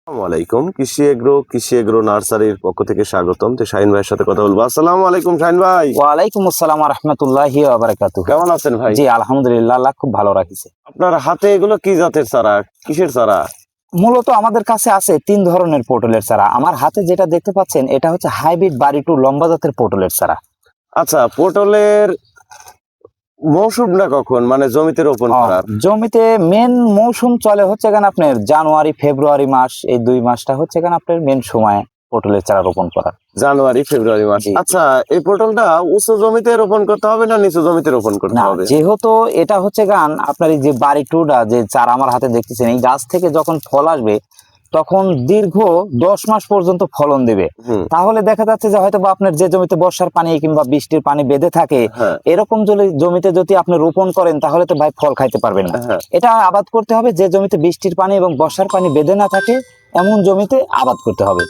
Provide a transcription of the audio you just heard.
আসসালামু আলাইকুম। কৃষি এগ্রো নার্সারির পক্ষ থেকে স্বাগতম। তো শাহিন ভাইয়ের সাথে কথা বলবো। আসসালামু আলাইকুম শাহিন ভাই। ওয়ালাইকুম আসসালাম ওয়া রাহমাতুল্লাহি ওয়া বারাকাতুহু। কেমন আছেন ভাই? জি আলহামদুলিল্লাহ, আল্লাহ খুব ভালো রাখিছে। আপনার হাতে এগুলো কি জাতের চারা, কিসের চারা? মূলত আমাদের কাছে আছে 3 ধরনের পটলের চারা। আমার হাতে যেটা দেখতে পাচ্ছেন এটা হচ্ছে হাইব্রিড বাড়িটু লম্বা জাতের পটলের চারা। আচ্ছা, পটলের মৌসুমটা কখন, মানে জমিতে রোপণ করার? জমিতে মেন মৌসুম চলে হচ্ছে কেন আপনার জানুয়ারি ফেব্রুয়ারি মাস, এই 2 মাসটা হচ্ছে কেন আপনার মেন সময় পটলের চারা রোপণ করা। জানুয়ারি ফেব্রুয়ারি মাস। জি। আচ্ছা, এই পটলটা উঁচু জমিতে রোপণ করতে হবে না নিচু জমিতে রোপণ করতে না, হবে? যেহেতু এটা হচ্ছে গান আপনার এই যে বাড়িটুটা যে চারা আমার হাতে দেখতেছেন, এই গাছ থেকে যখন ফল আসবে তখন দীর্ঘ 10 মাস পর্যন্ত ফলন দেবে। হুম। তাহলে দেখা যাচ্ছে যে হয়তো বা আপনার যে জমিতে বর্ষার পানি কিংবা বৃষ্টির পানি বেঁধে থাকে, হ্যাঁ। এরকম জমিতে যদি আপনি রোপণ করেন তাহলে তো ভাই ফল খাইতে পারবেন না। হ্যাঁ। এটা আবাদ করতে হবে যে জমিতে বৃষ্টির পানি এবং বর্ষার পানি বেঁধে না থাকে এমন জমিতে আবাদ করতে হবে।